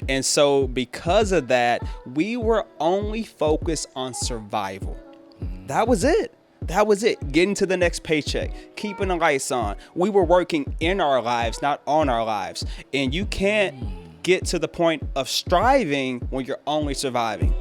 And so because of that, we were only focused on survival. That was it. Getting to the next paycheck, keeping the lights on. We were working in our lives, not on our lives. And you can't get to the point of striving when you're only surviving.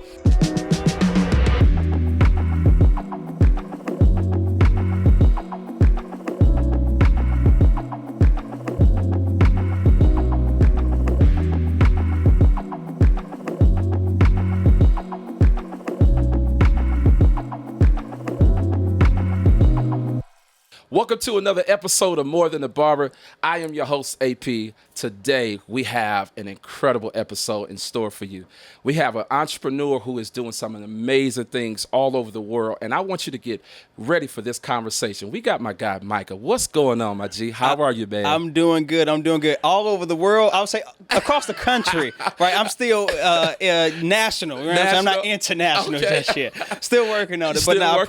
Welcome to another episode of More Than a Barber. I am your host, AP. Today, we have an incredible episode in store for you. We have an entrepreneur who is doing some amazing things all over the world, and I want you to get ready for this conversation. We got my guy, Micah. What's going on, my G? How are you, man? I'm doing good. All over the world. I would say across the country, right? I'm still national. You know what I'm saying? I'm not international just yet. Still working on it. But no, I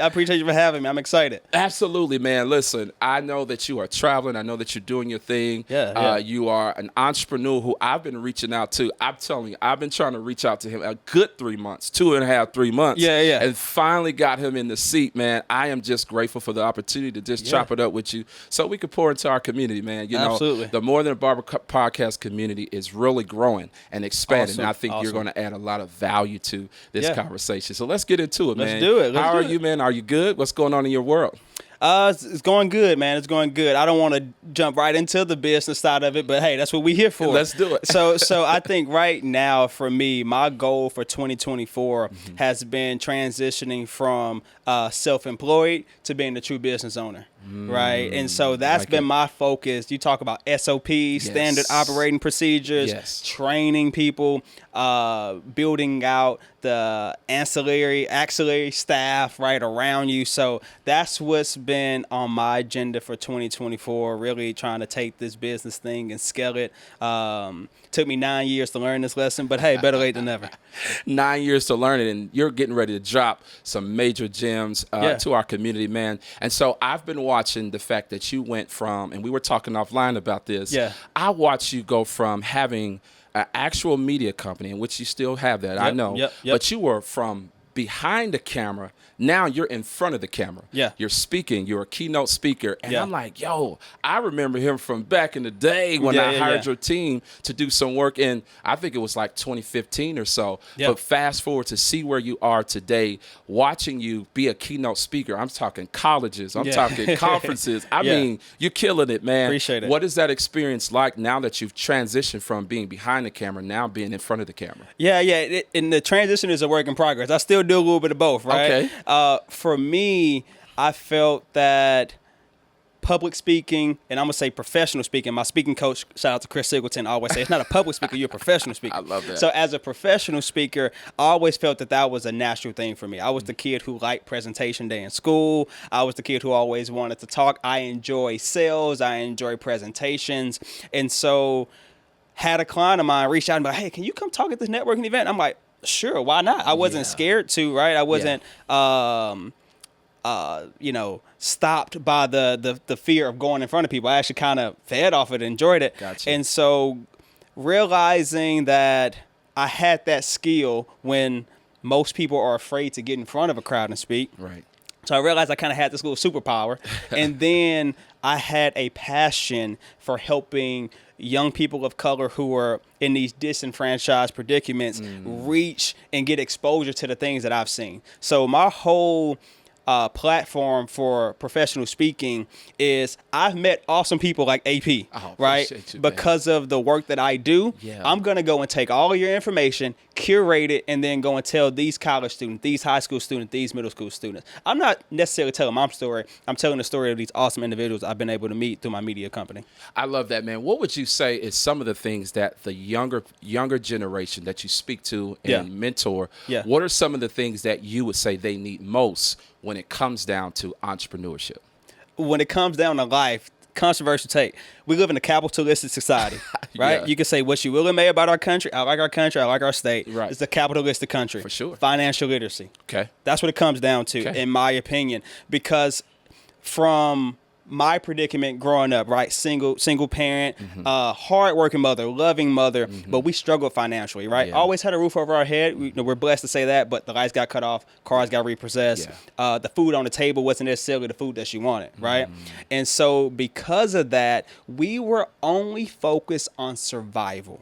appreciate you for having me. I'm excited. Absolutely, man. Listen, I know that you are traveling. I know that you're doing your thing. Yeah. You are an entrepreneur who I've been reaching out to. I'm telling you, I've been trying to reach out to him a good 3 months, 2.5, 3 months. Yeah. And finally got him in the seat, man. I am just grateful for the opportunity to just chop it up with you so we can pour into our community, man. You Absolutely. know, the More Than a Barber podcast community is really growing and expanding. Awesome. And I think you're going to add a lot of value to this conversation. So let's get into it, man. Let's do it. How are you, man? Are you good? What's going on in your world? It's going good, man. It's going good. I don't want to jump right into the business side of it, but hey, that's what we're here for. Let's do it. So I think right now for me, my goal for 2024 has been transitioning from self-employed to being a true business owner. Right. And so that's been my focus. You talk about SOPs, standard operating procedures, training people, building out the axillary staff right around you. So that's what's been on my agenda for 2024, really trying to take this business thing and scale it. Took me 9 years to learn this lesson, but hey, better late than never. 9 years to learn it, and you're getting ready to drop some major gems to our community, man. And so I've been watching the fact that you went from, and we were talking offline about this. Yeah. I watched you go from having an actual media company, in which you still have that, I know, but you were from behind the camera. Now you're in front of the camera. Yeah. You're speaking. You're a keynote speaker. And I'm like, yo, I remember him from back in the day when I hired your team to do some work in, I think it was like 2015 or so. Yeah. But fast forward to see where you are today, watching you be a keynote speaker. I'm talking colleges. I'm talking conferences. I mean, you're killing it, man. Appreciate it. What is that experience like now that you've transitioned from being behind the camera, now being in front of the camera? Yeah. And the transition is a work in progress. I still do a little bit of both, right? Okay. For me, I felt that public speaking, and I'm going to say professional speaking, my speaking coach, shout out to Chris Singleton, always say, it's not a public speaker, you're a professional speaker. I love that. So as a professional speaker, I always felt that was a natural thing for me. I was the kid who liked presentation day in school. I was the kid who always wanted to talk. I enjoy sales. I enjoy presentations. And so had a client of mine reach out and be like, hey, can you come talk at this networking event? I'm like, sure, why not? I wasn't scared to, right? I wasn't, stopped by the fear of going in front of people. I actually kind of fed off it, enjoyed it. Gotcha. And so realizing that I had that skill when most people are afraid to get in front of a crowd and speak. Right. So I realized I kind of had this little superpower. And then I had a passion for helping young people of color who are in these disenfranchised predicaments reach and get exposure to the things that I've seen. So my whole platform for professional speaking is I've met awesome people like AP, right? You, because of the work that I do. Yeah. I'm going to go and take all your information, curate it, and then go and tell these college students, these high school students, these middle school students. I'm not necessarily telling my story. I'm telling the story of these awesome individuals I've been able to meet through my media company. I love that, man. What would you say is some of the things that the younger generation that you speak to and mentor, what are some of the things that you would say they need most when it comes down to entrepreneurship? When it comes down to life, controversial take. We live in a capitalistic society, right? Yeah. You can say what you will and may about our country. I like our country. I like our state. Right. It's a capitalistic country. For sure. Financial literacy. Okay. That's what it comes down to, in my opinion. Because from my predicament growing up, right? Single parent, hardworking mother, loving mother, but we struggled financially, right? Yeah. Always had a roof over our head. We're blessed to say that, but the lights got cut off, cars got repossessed. Yeah. The food on the table wasn't necessarily the food that she wanted, right? And so because of that, we were only focused on survival.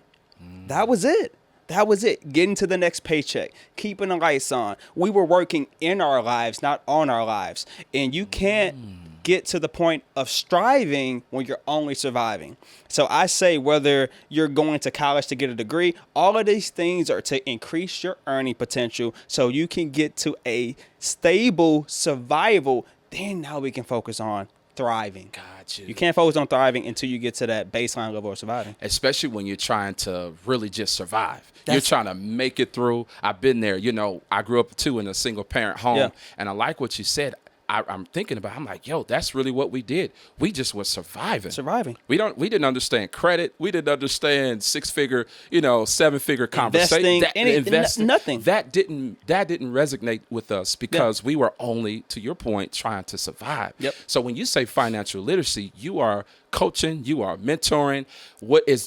That was it. That was it. Getting to the next paycheck, keeping the lights on. We were working in our lives, not on our lives. And you can't get to the point of striving when you're only surviving. So I say whether you're going to college to get a degree, all of these things are to increase your earning potential so you can get to a stable survival. Then now we can focus on thriving. Got you. You can't focus on thriving until you get to that baseline level of surviving. Especially when you're trying to really just survive. You're trying to make it through. I've been there. I grew up too in a single parent home, and I like what you said. I'm thinking about, I'm like, yo, that's really what we did. We just was surviving. We didn't understand credit. We didn't understand 6-figure, 7-figure conversation. Investing, nothing. That didn't resonate with us because we were only, to your point, trying to survive. Yep. So when you say financial literacy, you are coaching, you are mentoring.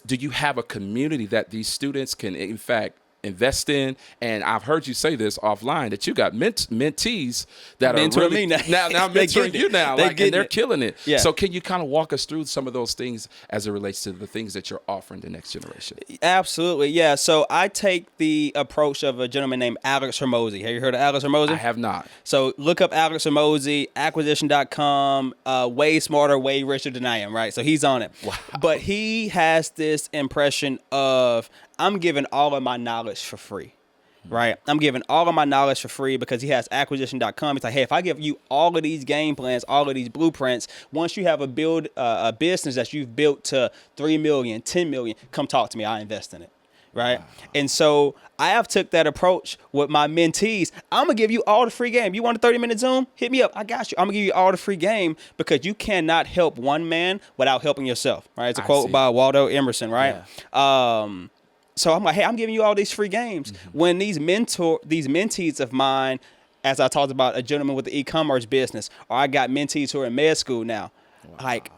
Do you have a community that these students can, in fact, invest in? And I've heard you say this offline that you got mentees that are really now mentoring you now, and they're killing it. Yeah. So can you kind of walk us through some of those things as it relates to the things that you're offering the next generation? Absolutely, yeah. So I take the approach of a gentleman named Alex Hormozy. Have you heard of Alex Hormozy? I have not. So look up Alex Hormozy, acquisition.com, way smarter, way richer than I am, right? So he's on it. Wow. But he has this impression of, I'm giving all of my knowledge for free, right? I'm giving all of my knowledge for free because he has acquisition.com. He's like, hey, if I give you all of these game plans, all of these blueprints, once you have a business that you've built to 3 million, 10 million, come talk to me. I invest in it. Right. Wow. And so I have took that approach with my mentees. I'm going to give you all the free game. You want a 30-minute Zoom? Hit me up. I got you. I'm going to give you all the free game because you cannot help one man without helping yourself. Right. It's a quote by Waldo Emerson. Right. Yeah. So I'm like, hey, I'm giving you all these free games. When these mentees of mine, as I talked about a gentleman with the e-commerce business, or I got mentees who are in med school now, like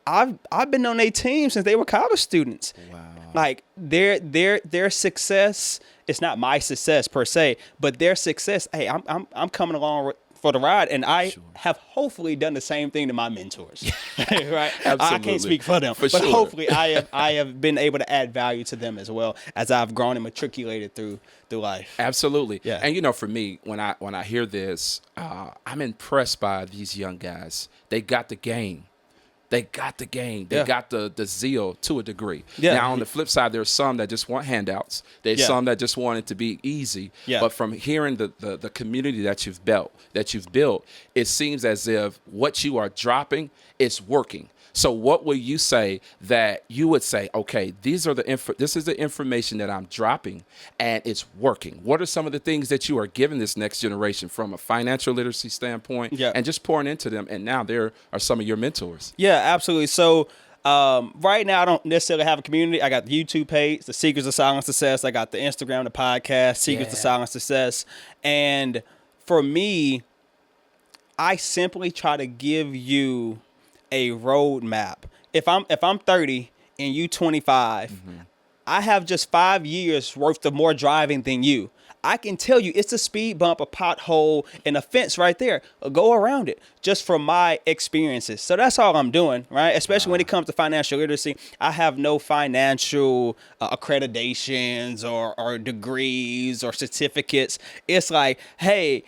I've been on their team since they were college students. Wow. Like their success, it's not my success per se, but their success, hey, I'm coming along for the ride, and I have hopefully done the same thing to my mentors. Right? Absolutely. I can't speak for them, but hopefully I have been able to add value to them as well as I've grown and matriculated through life. Absolutely. Yeah. And for me, when I hear this, I'm impressed by these young guys. They got the game. They got the game. They got the zeal to a degree. Yeah. Now, on the flip side, there's some that just want handouts. There's some that just want it to be easy. Yeah. But from hearing the community that you've built, it seems as if what you are dropping is working. So what will you say that you would say, okay, this is the information that I'm dropping and it's working? What are some of the things that you are giving this next generation from a financial literacy standpoint and just pouring into them? And now there are some of your mentors. Yeah, absolutely. So right now I don't necessarily have a community. I got the YouTube page, The Secrets of Silent Success. I got the Instagram, the podcast, Secrets of Silent Success. And for me, I simply try to give you a roadmap. If I'm 30 and you 25, I have just 5 years worth of more driving than you. I can tell you it's a speed bump, a pothole, and a fence right there. Go around it just from my experiences. So that's all I'm doing, right? Especially when it comes to financial literacy. I have no financial accreditations or degrees or certificates. It's like, hey,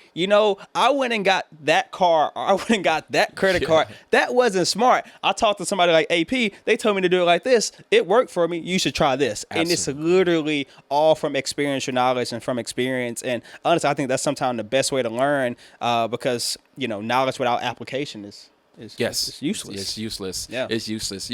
I went and got that car or I went and got that credit card. That wasn't smart. I talked to somebody like AP. They told me to do it like this. It worked for me. You should try this. Absolutely. And it's literally all from experiential knowledge and from experience. And honestly, I think that's sometimes the best way to learn because, knowledge without application is useless. It's useless. Yeah. It's useless.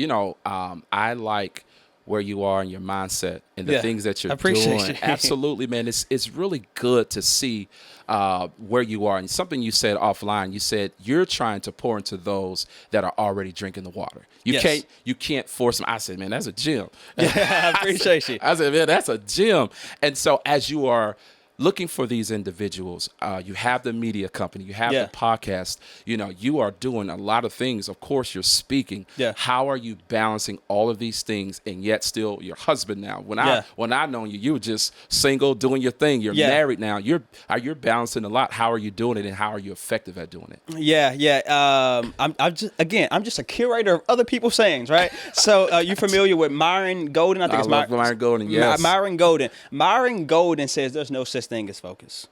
I like where you are in your mindset and the things that you're doing. Absolutely, man. It's really good to see where you are. And something you said offline, you said you're trying to pour into those that are already drinking the water. You can't force them. I said, man, that's a gym. Yeah, I appreciate you. I said, man, that's a gym. And so as you are looking for these individuals. You have the media company, you have Yeah. the podcast, you are doing a lot of things. Of course, you're speaking. Yeah. How are you balancing all of these things and yet still your husband now? When I known you, you were just single, doing your thing. You're married now. You're balancing a lot. How are you doing it, and how are you effective at doing it? Yeah. I'm just a curator of other people's sayings, right? So you familiar with Myron Golden? I think it's Myron Golden. Yes. Myron Golden. Myron Golden says there's no such thing as focus,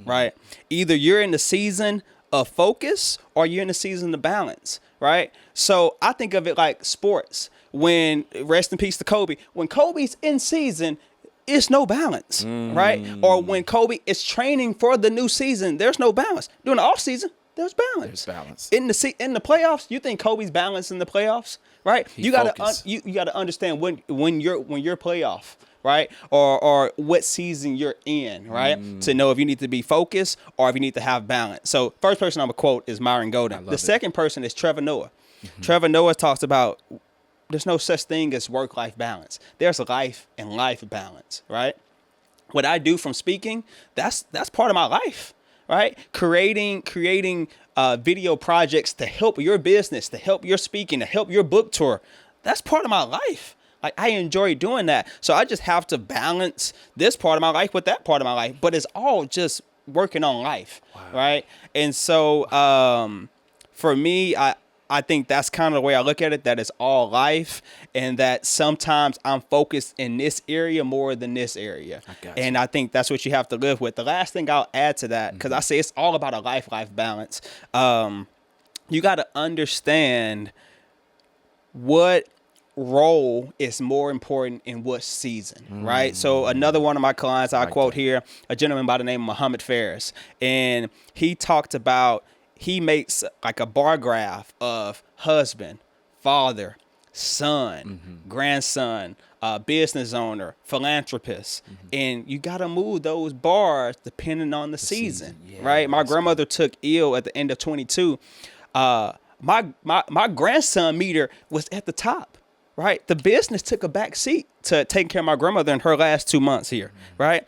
right? Either you're in the season of focus or you're in the season of balance, right? So I think of it like sports. When, rest in peace to Kobe, when Kobe's in season, it's no balance, right? Or when Kobe is training for the new season, there's no balance. During the off season, there's balance. There's balance. In the playoffs, you think Kobe's balanced in the playoffs, right? You gotta understand when you're playoff, right? Or what season you're in, right? To know if you need to be focused or if you need to have balance. So first person I'm gonna quote is Myron Golden. The second person is Trevor Noah. Trevor Noah talks about there's no such thing as work-life balance. There's a life and life balance, right? What I do from speaking, that's part of my life, right? Creating video projects to help your business, to help your speaking, to help your book tour. That's part of my life. Like, I enjoy doing that. So I just have to balance this part of my life with that part of my life. But it's all just working on life, right? And so for me, I think that's kind of the way I look at it, that it's all life, and that sometimes I'm focused in this area more than this area. And I think that's what you have to live with. The last thing I'll add to that, because I say it's all about a life balance. You got to understand what role is more important in what season, right? So another one of my clients I quote here, a gentleman by the name of Muhammad Faris, and he talked about, he makes like a bar graph of husband, father, son, grandson, business owner, philanthropist. And you got to move those bars depending on the season, right? My grandmother took ill at the end of 22. My grandson meter was at the top, right? The business took a back seat to taking care of my grandmother in her last 2 months here, right?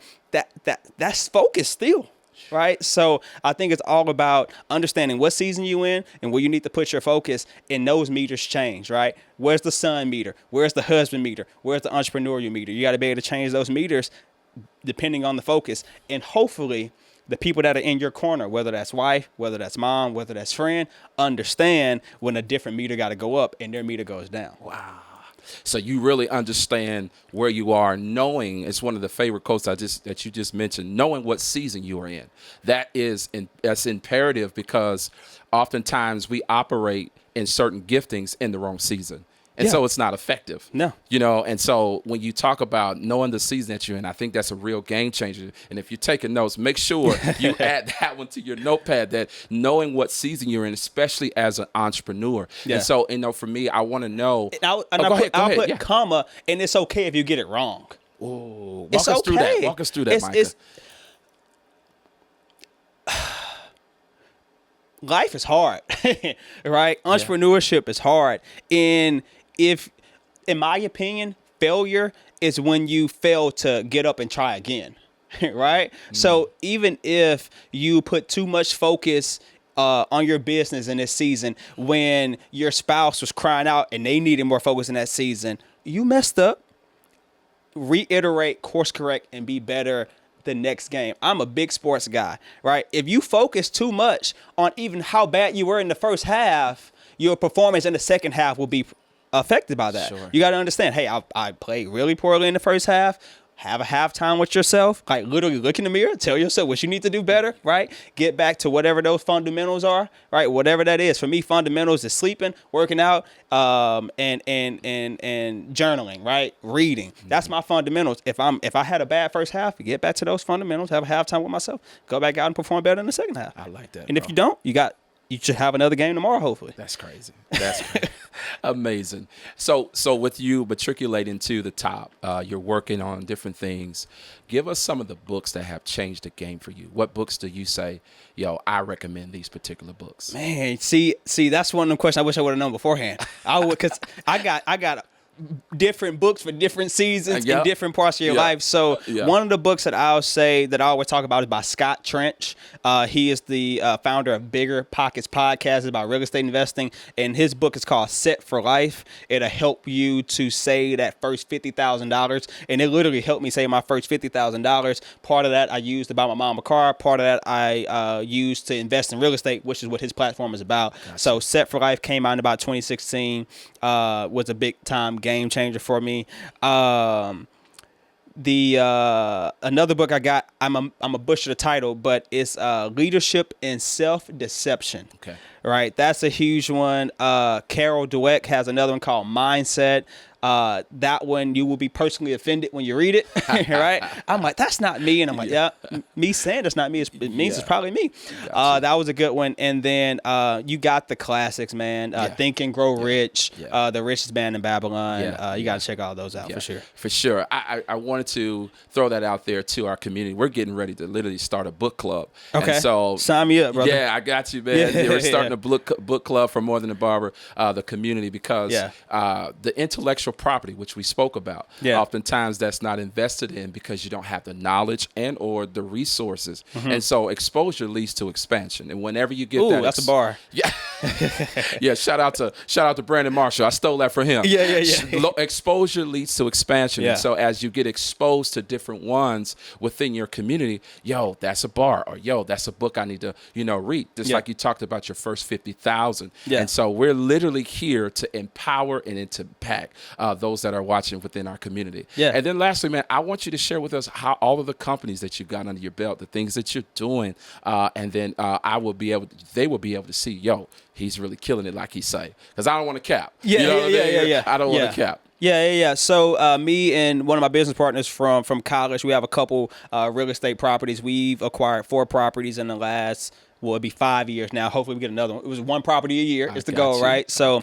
That's focus still. Right. So I think it's all about understanding what season you in and where you need to put your focus, and those meters change. Right. Where's the son meter? Where's the husband meter? Where's the entrepreneurial meter? You got to be able to change those meters depending on the focus. And hopefully the people that are in your corner, whether that's wife, whether that's mom, whether that's friend, understand when a different meter got to go up and their meter goes down. Wow. So you really understand where you are, knowing, it's one of the favorite quotes that you just mentioned, knowing what season you are in. That's imperative, because oftentimes we operate in certain giftings in the wrong season. And so it's not effective. No. And so when you talk about knowing the season that you're in, I think that's a real game changer. And if you're taking notes, make sure you add that one to your notepad, that knowing what season you're in, especially as an entrepreneur. And so, for me, I want to know. I'll put comma, and it's okay if you get it wrong. Walk us through that, Micah. Life is hard, right? Entrepreneurship is hard. And in my opinion, failure is when you fail to get up and try again, right? So even if you put too much focus on your business in this season, when your spouse was crying out and they needed more focus in that season, you messed up. Reiterate, course correct, and be better the next game. I'm a big sports guy, right? If you focus too much on even how bad you were in the first half, your performance in the second half will be affected by that. Sure. You got to understand, hey, I played really poorly in the first half. Have a halftime with yourself, like literally look in the mirror, tell yourself what you need to do better, right? Get back to whatever those fundamentals are, right? Whatever that is. For me, fundamentals is sleeping, working out, and journaling, right? Reading. That's my fundamentals. If I had a bad first half, get back to those fundamentals, have a halftime with myself, go back out and perform better in the second half. I like that. And if you don't, you should have another game tomorrow, hopefully. That's crazy. That's crazy. Amazing. So with you matriculating to the top, you're working on different things. Give us some of the books that have changed the game for you. What books do you say, I recommend these particular books? Man, see, that's one of the questions I wish I would have known beforehand. I would, because I got different books for different seasons Yep. in different parts of your Yep. life. So one of the books that I'll say that I always talk about is by Scott Trench. He is the founder of Bigger Pockets Podcast. It's about real estate investing, and his book is called Set for Life. It'll help you to save that first $50,000, and it literally helped me save my first $50,000. Part of that I used to buy my mom a car. Part of that I used to invest in real estate, which is what his platform is about. Gotcha. So Set for Life came out in about 2016. Was a big time game changer for me. Another book I got, I'm a butcher the title, but it's Leadership and Self-Deception. Okay. Right. That's a huge one. Carol Dweck has another one called Mindset. That one, you will be personally offended when you read it, right? I'm like, that's not me. And I'm like, yeah, me saying that's not me, it means it's probably me. That was a good one. And then you got the classics, man. Think and Grow Rich, The Richest Man in Babylon. You got to check all those out for sure. For sure. I wanted to throw that out there to our community. We're getting ready to literally start a book club. Okay. And so sign me up, brother. Yeah, I got you, man. We're starting a book club for More Than a Barber, the community, because the intellectual property, which we spoke about, oftentimes that's not invested in because you don't have the knowledge and or the resources. And so exposure leads to expansion. And whenever you get that, that's a bar. Yeah. Yeah. Shout out to Brandon Marshall. I stole that from him. Yeah. Exposure leads to expansion. Yeah. And so as you get exposed to different ones within your community, yo, that's a bar, or yo, that's a book I need to, read. Just like you talked about your first 50,000. Yeah. And so we're literally here to empower and to impact those that are watching within our community. Yeah. And then lastly, man, I want you to share with us how all of the companies that you've got under your belt, the things that you're doing, and then they will be able to see, yo, he's really killing it, like he say. Because I don't want to cap. Yeah. I don't want to cap. Yeah. So me and one of my business partners from college, we have a couple real estate properties. We've acquired 4 properties in the last, it'd be 5 years now. Hopefully we get another one. It was 1 property a year is the goal, right? So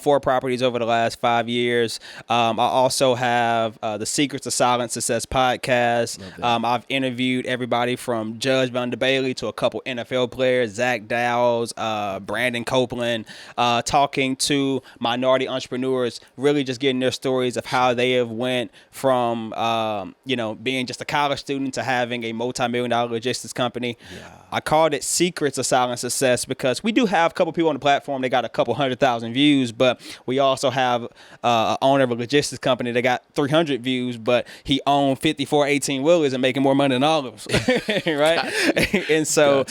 4 properties over the last 5 years. I also have the Secrets of Silent Success podcast. I've interviewed everybody from Judge Von Bailey to a couple NFL players, Zach Dowles, Brandon Copeland, talking to minority entrepreneurs, really just getting their stories of how they have went from, being just a college student to having a multi-million-dollar logistics company. I called it Secrets of Silent Success because we do have a couple people on the platform. They got a couple 100,000 views, but we also have an owner of a logistics company that got 300 views, but he owned 54 18-wheelers and making more money than all of us, right? And so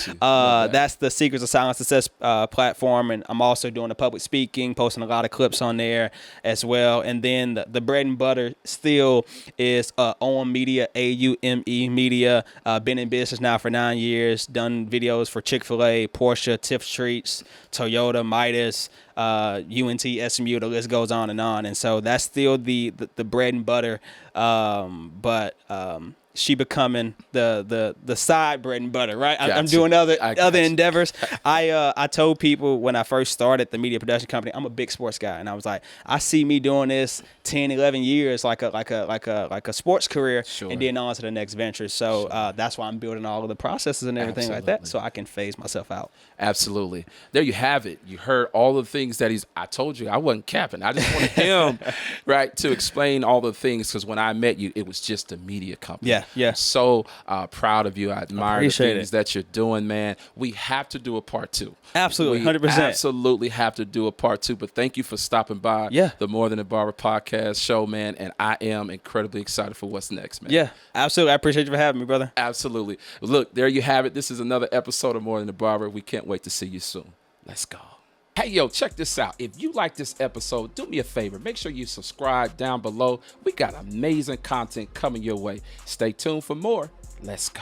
that's the Secrets of Silent Success platform, and I'm also doing the public speaking, posting a lot of clips on there as well. And then the bread and butter still is OM Media, AUME Media. Been in business now for 9 years, done videos for Chick-fil-A, Porsche, Tiff Streets, Toyota, Midas, UNT, SMU, the list goes on. And so that's still the bread and butter. But she becoming the side bread and butter, right? I'm doing other endeavors. I told people when I first started the media production company, I'm a big sports guy, and I was like, I see me doing this 10, 11 years like a sports career, and then on to the next venture. So that's why I'm building all of the processes and everything like that, so I can phase myself out. Absolutely. There you have it. You heard all the things that I told you, I wasn't capping. I just wanted him, right, to explain all the things, because when I met you, it was just a media company. Yeah. So proud of you. I admire the things that you're doing, man. We have to do a part 2. Absolutely, 100%. Absolutely have to do a part 2. But thank you for stopping by the More Than a Barber podcast show, man. And I am incredibly excited for what's next, man. Yeah, absolutely. I appreciate you for having me, brother. Absolutely. Look, there you have it. This is another episode of More Than a Barber. We can't wait to see you soon. Let's go. Hey, yo, check this out. If you like this episode, do me a favor. Make sure you subscribe down below. We got amazing content coming your way. Stay tuned for more. Let's go.